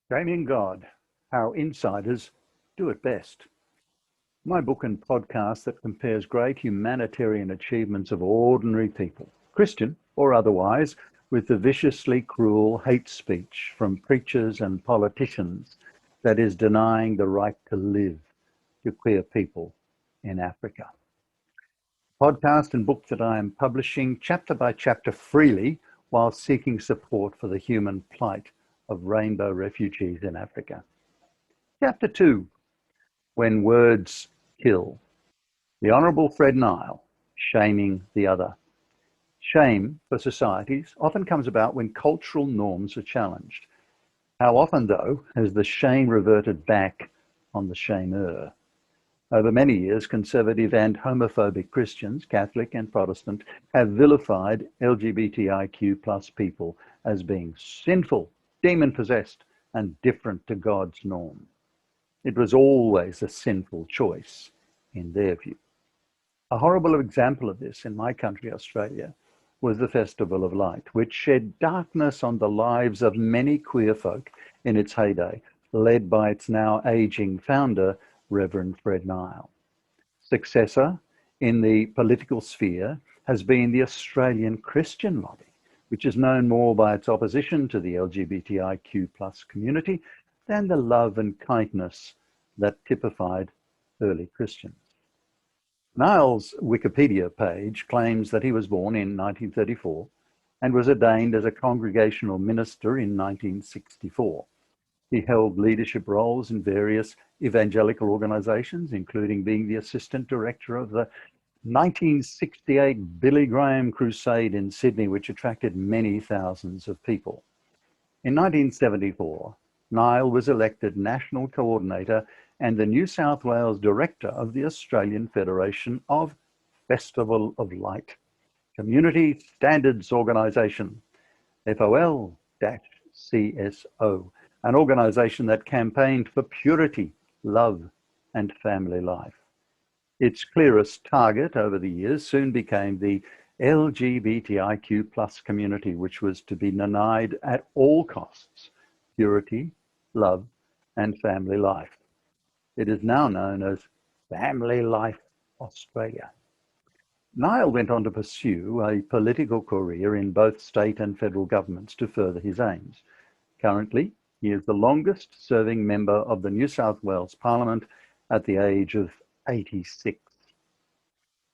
Shaming God, How Insiders Do It Best. My book and podcast that compares great humanitarian achievements of ordinary people, Christian or otherwise, with the viciously cruel hate speech from preachers and politicians that is denying the right to live to queer people in Africa. Podcast and book that I am publishing chapter by chapter freely while seeking support for the human plight of rainbow refugees in Africa. Chapter 2, When Words Kill. The Honourable Fred Nile, Shaming the Other. Shame for societies often comes about when cultural norms are challenged. How often, though, has the shame reverted back on the shamer? Over many years, conservative and homophobic Christians, Catholic and Protestant, have vilified LGBTIQ plus people as being sinful, demon-possessed, and different to God's norm. It was always a sinful choice, in their view. A horrible example of this in my country, Australia, was the Festival of Light, which shed darkness on the lives of many queer folk in its heyday, led by its now aging founder, Reverend Fred Nile. Successor in the political sphere has been the Australian Christian lobby, which is known more by its opposition to the LGBTIQ plus community than the love and kindness that typified early Christians. Nile's Wikipedia page claims that he was born in 1934 and was ordained as a congregational minister in 1964. He held leadership roles in various evangelical organizations, including being the assistant director of the 1968 Billy Graham Crusade in Sydney, which attracted many thousands of people. In 1974, Nile was elected national coordinator and the New South Wales director of the Australian Federation of Festival of Light Community Standards Organisation, FOL-CSO, an organisation that campaigned for purity, love, and family life. Its clearest target over the years soon became the LGBTIQ plus community, which was to be denied at all costs purity, love, and family life. It is now known as Family Life Australia. Nile went on to pursue a political career in both state and federal governments to further his aims. Currently, he is the longest serving member of the New South Wales Parliament at the age of 86.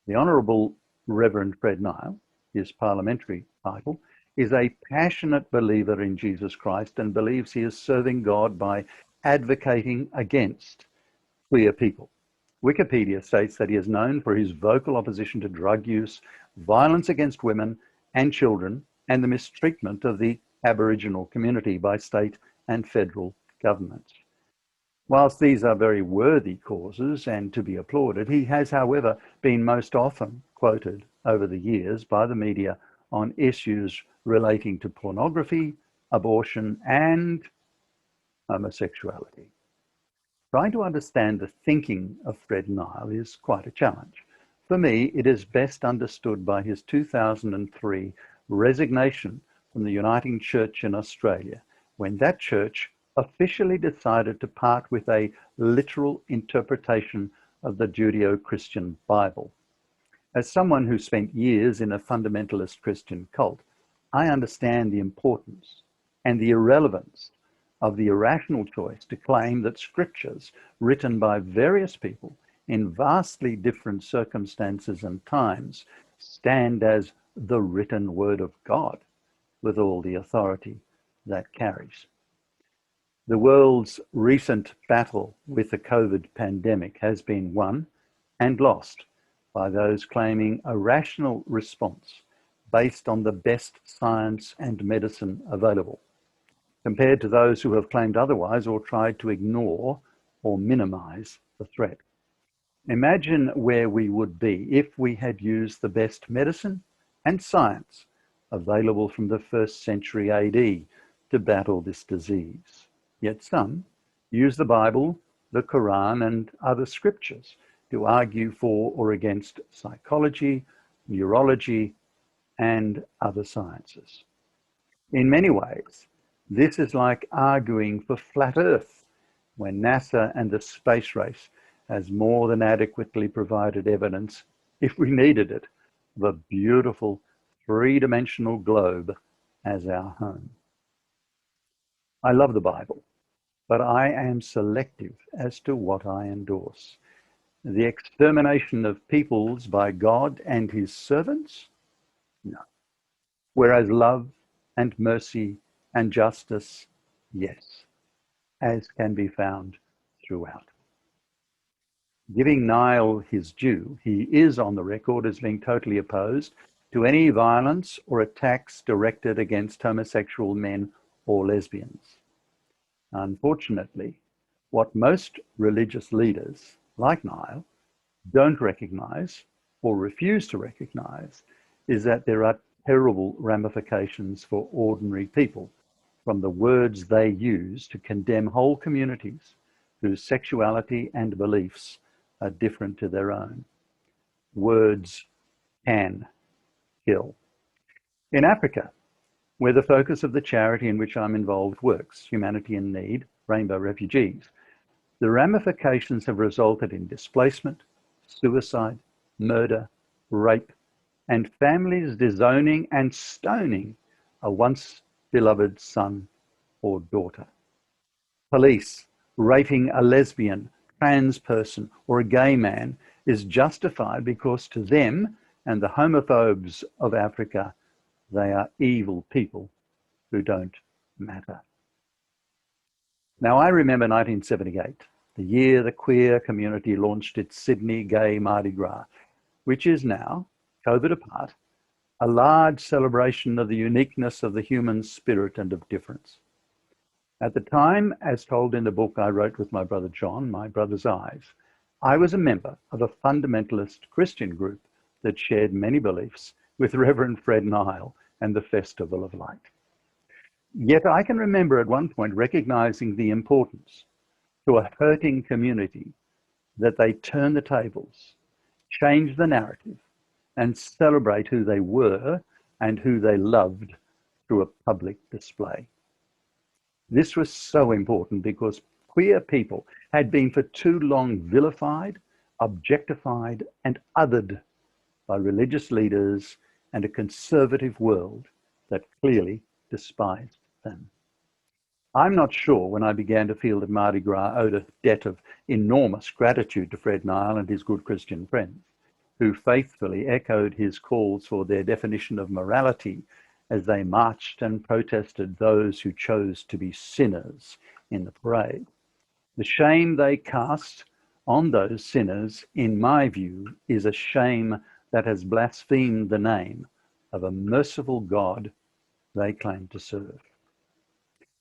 The Honourable Reverend Fred Nile, his parliamentary title, is a passionate believer in Jesus Christ and believes he is serving God by advocating against queer people. Wikipedia states that he is known for his vocal opposition to drug use, violence against women and children, and the mistreatment of the Aboriginal community by state and federal governments. Whilst these are very worthy causes and to be applauded, he has, however, been most often quoted over the years by the media on issues relating to pornography, abortion, and homosexuality. Trying to understand the thinking of Fred Nile is quite a challenge. For me, it is best understood by his 2003 resignation from the Uniting Church in Australia, when that church officially decided to part with a literal interpretation of the Judeo-Christian Bible. As someone who spent years in a fundamentalist Christian cult, I understand the importance and the irrelevance of the irrational choice to claim that scriptures written by various people in vastly different circumstances and times stand as the written word of God with all the authority that carries. The world's recent battle with the COVID pandemic has been won and lost by those claiming a rational response based on the best science and medicine available, compared to those who have claimed otherwise or tried to ignore or minimize the threat. Imagine where we would be if we had used the best medicine and science available from the 1st century AD to battle this disease. Yet some use the Bible, the Quran, and other scriptures to argue for or against psychology, neurology, and other sciences. In many ways, This is like arguing for flat Earth when NASA and the space race has more than adequately provided evidence, if we needed it, of a beautiful three-dimensional globe as our home. I love the Bible, but I am selective as to what I endorse. The extermination of peoples by God and his servants? No. Whereas love and mercy and justice, yes, as can be found throughout. Giving Nile his due, he is on the record as being totally opposed to any violence or attacks directed against homosexual men or lesbians. Unfortunately, what most religious leaders, like Nile, don't recognize or refuse to recognize is that there are terrible ramifications for ordinary people from the words they use to condemn whole communities whose sexuality and beliefs are different to their own. Words can kill. In Africa, where the focus of the charity in which I'm involved works, Humanity in Need, Rainbow Refugees, the ramifications have resulted in displacement, suicide, murder, rape, and families disowning and stoning a once beloved son or daughter. Police rating a lesbian, trans person, or a gay man is justified because to them and the homophobes of Africa, they are evil people who don't matter. Now, I remember 1978, the year the queer community launched its Sydney Gay Mardi Gras, which is now, COVID apart, a large celebration of the uniqueness of the human spirit and of difference. At the time, as told in the book I wrote with my brother John, My Brother's Eyes, I was a member of a fundamentalist Christian group that shared many beliefs with Reverend Fred Nile and the Festival of Light. Yet I can remember at one point recognizing the importance to a hurting community that they turn the tables, change the narrative, and celebrate who they were and who they loved through a public display. This was so important because queer people had been for too long vilified, objectified, and othered by religious leaders and a conservative world that clearly despised them. I'm not sure when I began to feel that Mardi Gras owed a debt of enormous gratitude to Fred Nile and his good Christian friends, who faithfully echoed his calls for their definition of morality as they marched and protested those who chose to be sinners in the parade. The shame they cast on those sinners, in my view, is a shame that has blasphemed the name of a merciful God they claim to serve.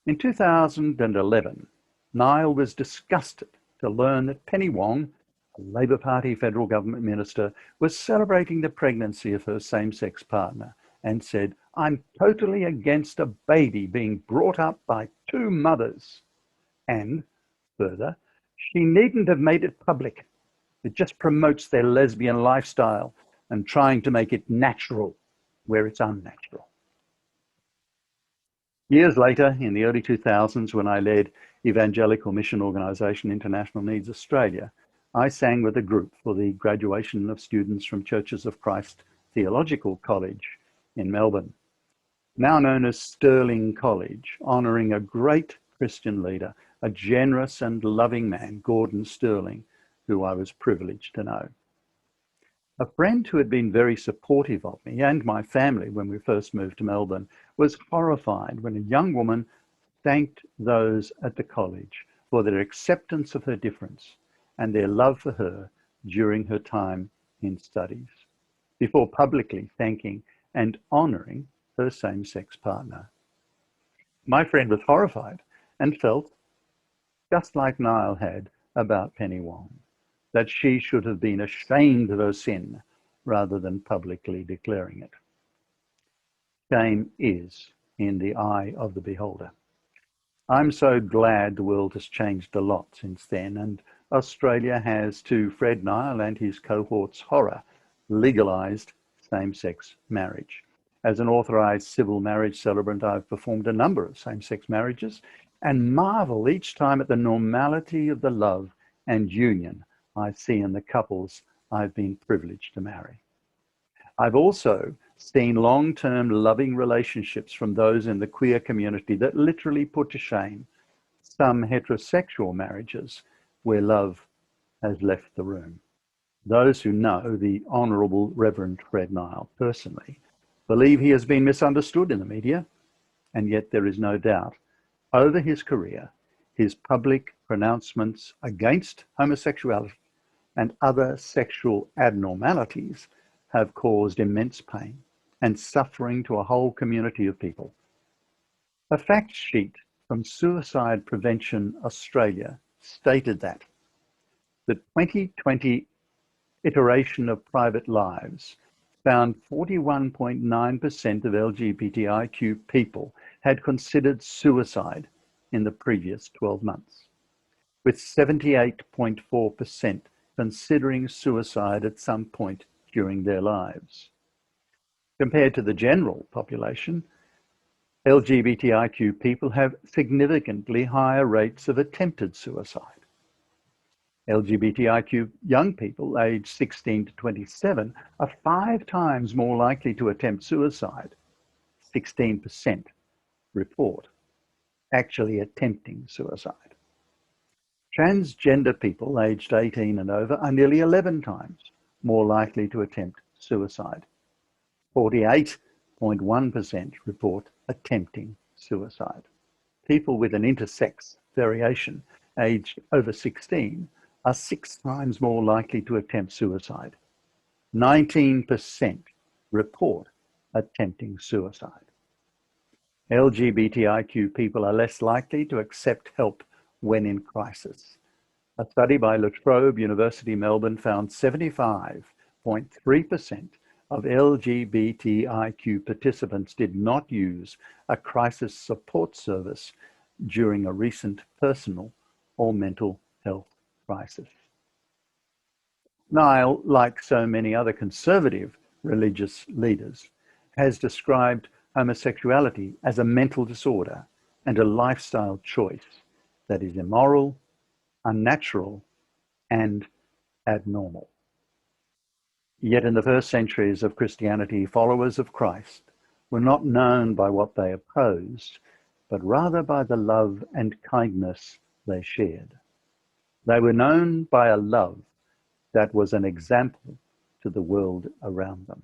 In 2011, Nile was disgusted to learn that Penny Wong, a Labor Party federal government minister, was celebrating the pregnancy of her same-sex partner and said, "I'm totally against a baby being brought up by two mothers." And further, she needn't have made it public. It just promotes their lesbian lifestyle and trying to make it natural where it's unnatural. Years later, in the early 2000s, when I led evangelical mission organisation International Needs Australia, I sang with a group for the graduation of students from Churches of Christ Theological College in Melbourne, now known as Stirling College, honouring a great Christian leader, a generous and loving man, Gordon Stirling, who I was privileged to know. A friend who had been very supportive of me and my family when we first moved to Melbourne was horrified when a young woman thanked those at the college for their acceptance of her difference and their love for her during her time in studies, before publicly thanking and honouring her same-sex partner. My friend was horrified and felt, just like Nile had about Penny Wong, that she should have been ashamed of her sin rather than publicly declaring it. Shame is in the eye of the beholder. I'm so glad the world has changed a lot since then, and Australia has, to Fred Nile and his cohort's horror, legalised same-sex marriage. As an authorized civil marriage celebrant, I've performed a number of same-sex marriages and marvel each time at the normality of the love and union I see in the couples I've been privileged to marry. I've also seen long-term loving relationships from those in the queer community that literally put to shame some heterosexual marriages where love has left the room. Those who know the Honourable Rev Fred Nile personally believe he has been misunderstood in the media, and yet there is no doubt over his career, his public pronouncements against homosexuality and other sexual abnormalities have caused immense pain and suffering to a whole community of people. A fact sheet from Suicide Prevention Australia stated that the 2020 iteration of Private Lives found 41.9% of LGBTIQ people had considered suicide in the previous 12 months, with 78.4% considering suicide at some point during their lives. Compared to the general population, LGBTIQ people have significantly higher rates of attempted suicide. LGBTIQ young people aged 16 to 27 are 5 times more likely to attempt suicide. 16% report actually attempting suicide. Transgender people aged 18 and over are nearly 11 times more likely to attempt suicide. 48.1% report attempting suicide. People with an intersex variation aged over 16 are 6 times more likely to attempt suicide. 19% report attempting suicide. LGBTIQ people are less likely to accept help when in crisis. A study by La Trobe University, Melbourne found 75.3% of LGBTIQ participants did not use a crisis support service during a recent personal or mental health crisis. Nile, like so many other conservative religious leaders, has described homosexuality as a mental disorder and a lifestyle choice that is immoral, unnatural, and abnormal. Yet in the first centuries of Christianity, followers of Christ were not known by what they opposed, but rather by the love and kindness they shared. They were known by a love that was an example to the world around them.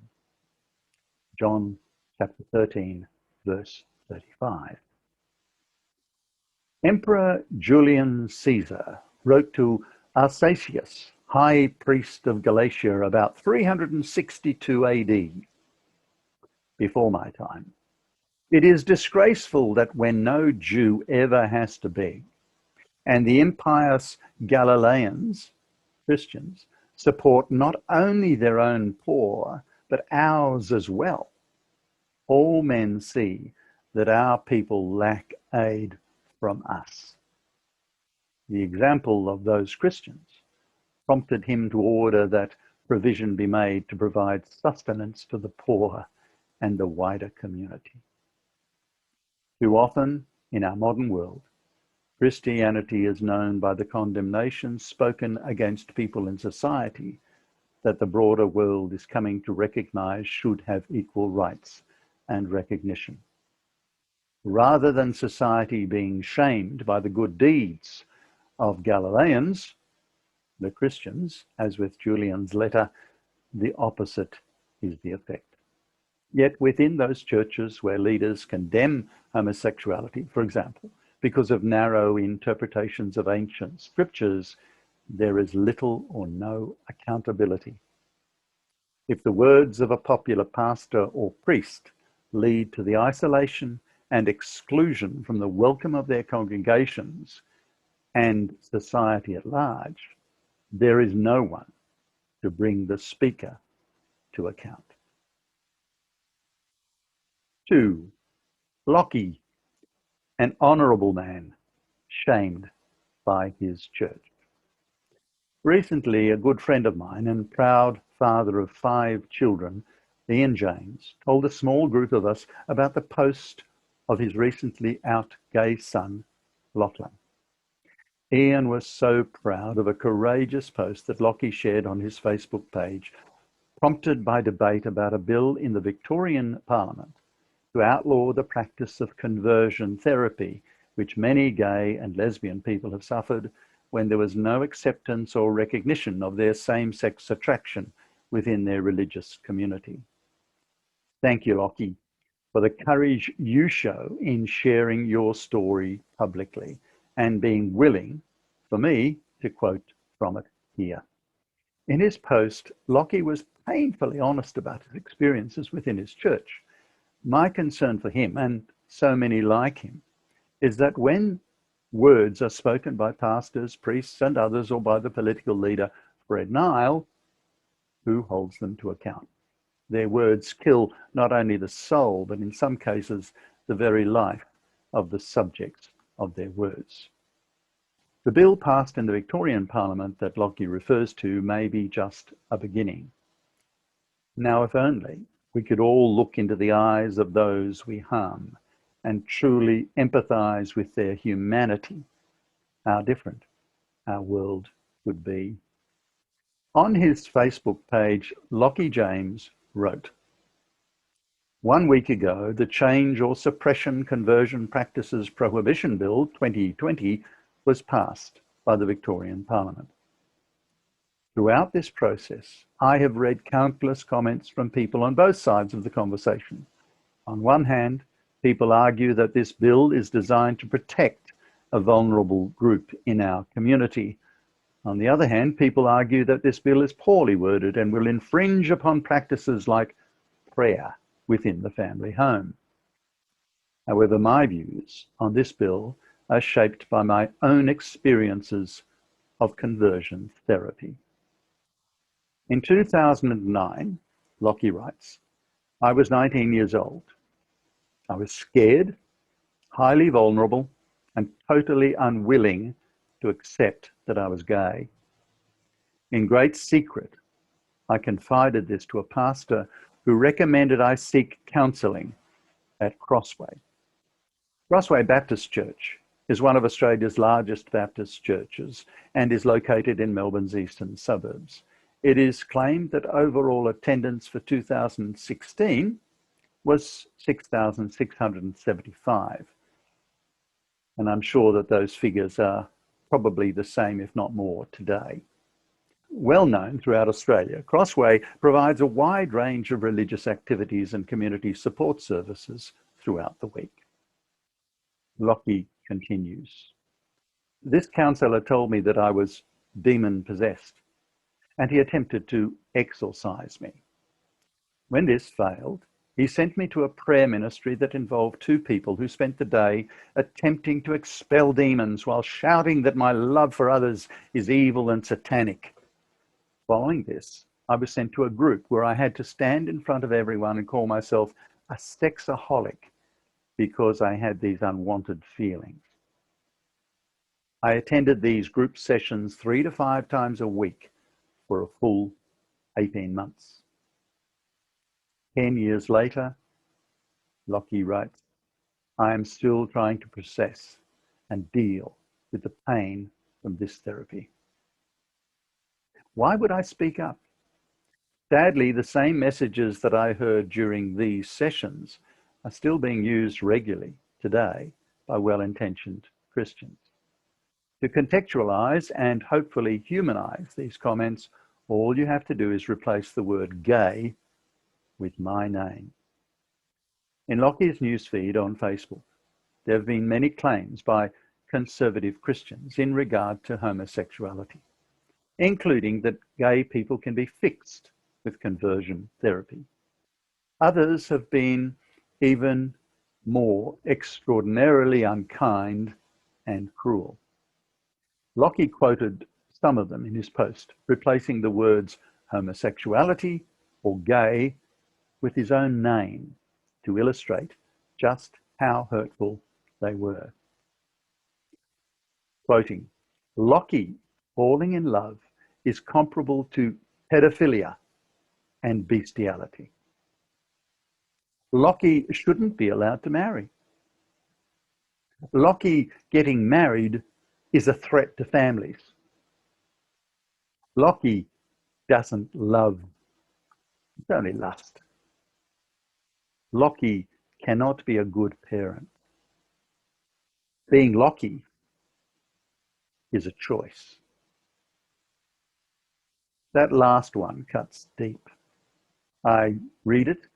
John chapter 13, verse 35. Emperor Julian Caesar wrote to Arsacius, high priest of Galatia, about 362 AD, before my time. It is disgraceful that when no Jew ever has to beg, and the impious Galileans, Christians, support not only their own poor, but ours as well, all men see that our people lack aid from us. The example of those Christians prompted him to order that provision be made to provide sustenance to the poor and the wider community. Too often in our modern world, Christianity is known by the condemnation spoken against people in society that the broader world is coming to recognize should have equal rights and recognition. Rather than society being shamed by the good deeds of Galileans, the Christians, as with Julian's letter, the opposite is the effect. Yet within those churches where leaders condemn homosexuality, for example, because of narrow interpretations of ancient scriptures, there is little or no accountability. If the words of a popular pastor or priest lead to the isolation and exclusion from the welcome of their congregations and society at large, there is no one to bring the speaker to account. 2. Lockie, an honourable man, shamed by his church. Recently, a good friend of mine and proud father of 5 children Ian James, told a small group of us about the post of his recently out gay son, Lachlan. Ian was so proud of a courageous post that Lockie shared on his Facebook page, prompted by debate about a bill in the Victorian Parliament to outlaw the practice of conversion therapy, which many gay and lesbian people have suffered when there was no acceptance or recognition of their same-sex attraction within their religious community. Thank you, Lockie, for the courage you show in sharing your story publicly and being willing for me to quote from it here. In his post, Lockie was painfully honest about his experiences within his church. My concern for him, and so many like him, is that when words are spoken by pastors, priests, and others, or by the political leader Fred Nile, who holds them to account? Their words kill not only the soul, but in some cases, the very life of the subjects of their words. The bill passed in the Victorian Parliament that Lockie refers to may be just a beginning. Now, if only we could all look into the eyes of those we harm and truly empathize with their humanity, how different our world would be. On his Facebook page, Lockie James wrote, "1 week ago, the Change or Suppression Conversion Practices Prohibition Bill 2020 was passed by the Victorian Parliament. Throughout this process, I have read countless comments from people on both sides of the conversation. On one hand, people argue that this bill is designed to protect a vulnerable group in our community. On the other hand, people argue that this bill is poorly worded and will infringe upon practices like prayer within the family home. However, my views on this bill are shaped by my own experiences of conversion therapy. In 2009, Lockie writes, I was 19 years old. I was scared, highly vulnerable, and totally unwilling to accept that I was gay. In great secret, I confided this to a pastor who recommended I seek counselling at Crossway. Crossway Baptist Church is one of Australia's largest Baptist churches and is located in Melbourne's eastern suburbs. It is claimed that overall attendance for 2016 was 6,675. And I'm sure that those figures are probably the same, if not more, today. Well known throughout Australia, Crossway provides a wide range of religious activities and community support services throughout the week. Lockie continues. This counsellor told me that I was demon-possessed, and he attempted to exorcise me. When this failed, he sent me to a prayer ministry that involved 2 people who spent the day attempting to expel demons while shouting that my love for others is evil and satanic. Following this, I was sent to a group where I had to stand in front of everyone and call myself a sexaholic because I had these unwanted feelings. I attended these group sessions 3 to 5 times a week for a full 18 months. 10 years later, Lockie writes, I am still trying to process and deal with the pain from this therapy. Why would I speak up? Sadly, the same messages that I heard during these sessions are still being used regularly today by well-intentioned Christians. To contextualize and hopefully humanize these comments, all you have to do is replace the word gay with my name. In Lockie's newsfeed on Facebook, there have been many claims by conservative Christians in regard to homosexuality, including that gay people can be fixed with conversion therapy. Others have been even more extraordinarily unkind and cruel. Lockie quoted some of them in his post, replacing the words homosexuality or gay with his own name to illustrate just how hurtful they were. Quoting, Lockie falling in love is comparable to pedophilia and bestiality. Lockie shouldn't be allowed to marry. Lockie getting married is a threat to families. Lockie doesn't love, it's only lust. Lockie cannot be a good parent. Being Lockie is a choice. That last one cuts deep. I read it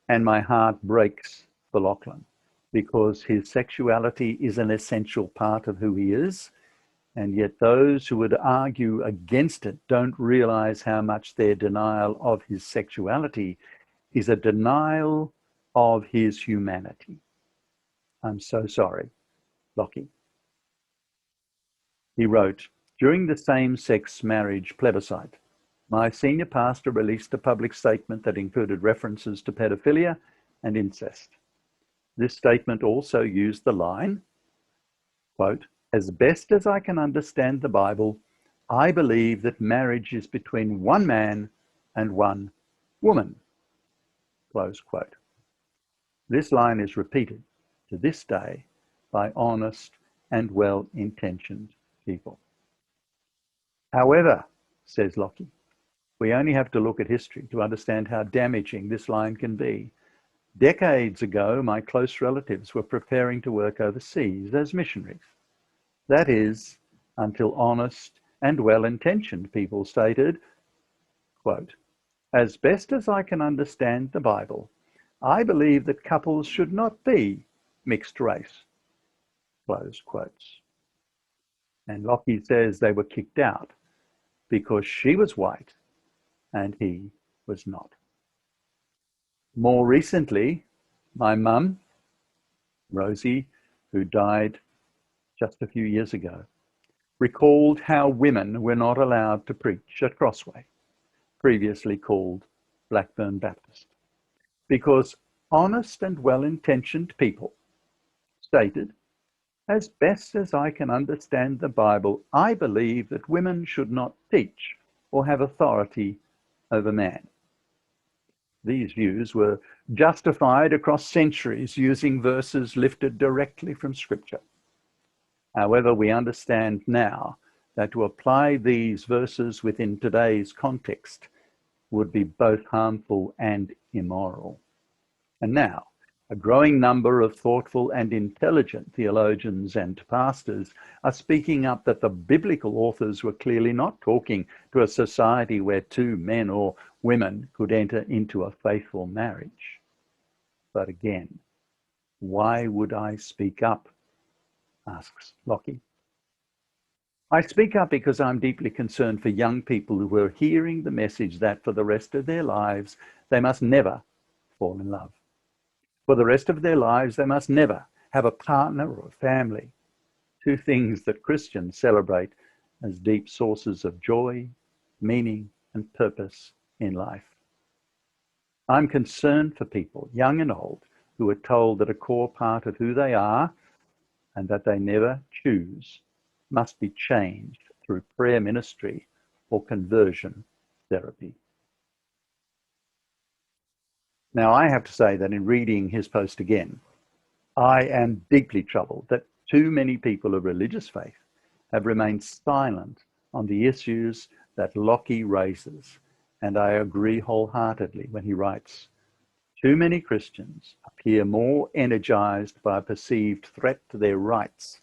and my heart breaks for Lachlan because his sexuality is an essential part of who he is. And yet those who would argue against it don't realize how much their denial of his sexuality is a denial of his humanity. I'm so sorry, Lockie. He wrote, during the same-sex marriage plebiscite, my senior pastor released a public statement that included references to pedophilia and incest. This statement also used the line, quote, as best as I can understand the Bible, I believe that marriage is between one man and one woman, close quote. This line is repeated to this day by honest and well-intentioned people. However, says Lockie, we only have to look at history to understand how damaging this line can be. Decades ago, my close relatives were preparing to work overseas as missionaries. That is, until honest and well-intentioned people stated, quote, as best as I can understand the Bible, I believe that couples should not be mixed race, close quotes. And Lockie says they were kicked out because she was white and he was not. More recently, my mum, Rosie, who died just a few years ago, recalled how women were not allowed to preach at Crossway, previously called Blackburn Baptist, because honest and well-intentioned people stated, as best as I can understand the Bible, I believe that women should not teach or have authority over man. These views were justified across centuries using verses lifted directly from Scripture. However, we understand now that to apply these verses within today's context would be both harmful and immoral. And now, a growing number of thoughtful and intelligent theologians and pastors are speaking up that the biblical authors were clearly not talking to a society where two men or women could enter into a faithful marriage. But again, why would I speak up? Asks Lockie. I speak up because I'm deeply concerned for young people who are hearing the message that for the rest of their lives, they must never fall in love. For the rest of their lives, they must never have a partner or a family, two things that Christians celebrate as deep sources of joy, meaning, and purpose in life. I'm concerned for people, young and old, who are told that a core part of who they are and that they never choose must be changed through prayer ministry or conversion therapy. Now, I have to say that in reading his post again, I am deeply troubled that too many people of religious faith have remained silent on the issues that Lockie raises, and I agree wholeheartedly when he writes, too many Christians appear more energized by a perceived threat to their rights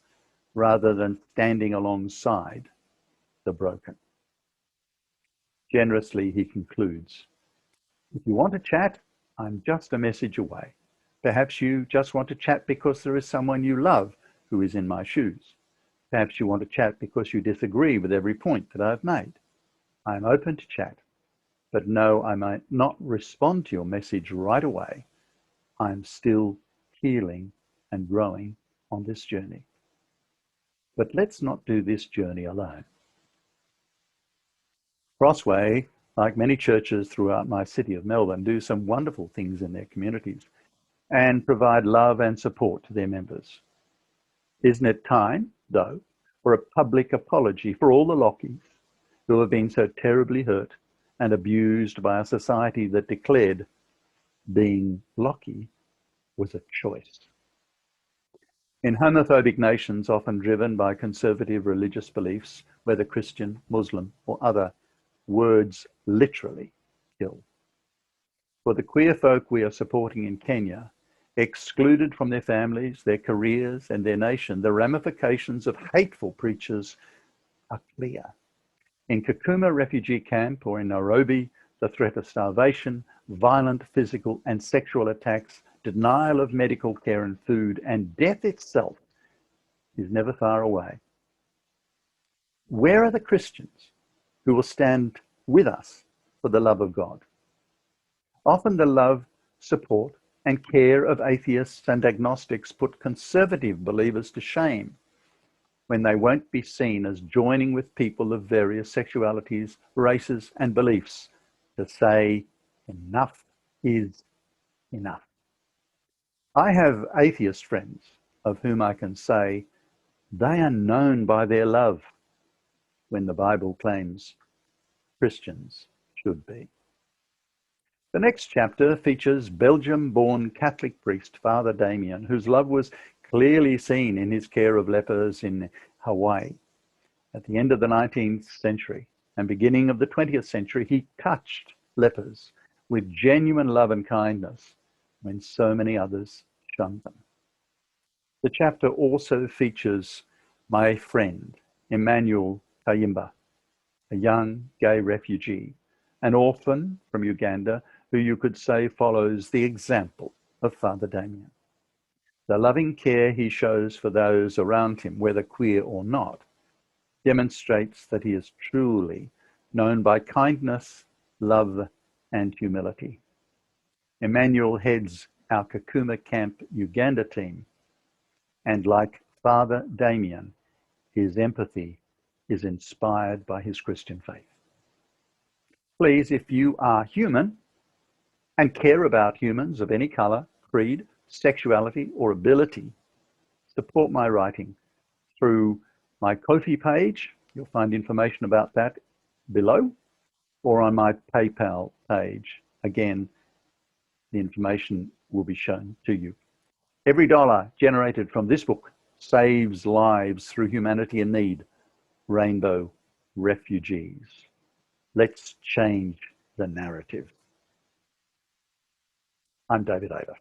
rather than standing alongside the broken. Generously, he concludes, if you want to chat, I'm just a message away. Perhaps you just want to chat because there is someone you love who is in my shoes. Perhaps you want to chat because you disagree with every point that I've made. I'm open to chat, but no, I might not respond to your message right away. I'm still healing and growing on this journey. But let's not do this journey alone. Crossway, like many churches throughout my city of Melbourne, do some wonderful things in their communities and provide love and support to their members. Isn't it time, though, for a public apology for all the Lockies who have been so terribly hurt and abused by a society that declared Being Lockie was a choice. In homophobic nations often driven by conservative religious beliefs, whether Christian, Muslim, or other, words literally kill. For the queer folk we are supporting in Kenya, excluded from their families, their careers, and their nation, the ramifications of hateful preachers are clear. In Kakuma refugee camp or in Nairobi, the threat of starvation, violent physical and sexual attacks, denial of medical care and food, and death itself is never far away. Where are the Christians who will stand with us for the love of God? Often the love, support, and care of atheists and agnostics put conservative believers to shame when they won't be seen as joining with people of various sexualities, races, and beliefs to say, enough is enough. I have atheist friends of whom I can say they are known by their love when the Bible claims Christians should be. The next chapter features Belgium-born Catholic priest Father Damien, whose love was clearly seen in his care of lepers in Hawaii. At the end of the 19th century and beginning of the 20th century, he touched lepers with genuine love and kindness when so many others shunned them. The chapter also features my friend, Emmanuel Kayimba, a young gay refugee, an orphan from Uganda, who you could say follows the example of Father Damien. The loving care he shows for those around him, whether queer or not, demonstrates that he is truly known by kindness, love, and humility. Emmanuel heads our Kakuma Camp Uganda team, and like Father Damien, his empathy is inspired by his Christian faith. Please, if you are human and care about humans of any color, creed, sexuality, or ability, support my writing through my Ko-fi page. You'll find information about that below, or on my PayPal page. Again, the information will be shown to you. Every dollar generated from this book saves lives through humanity in need. Rainbow refugees. Let's change the narrative. I'm David Ava.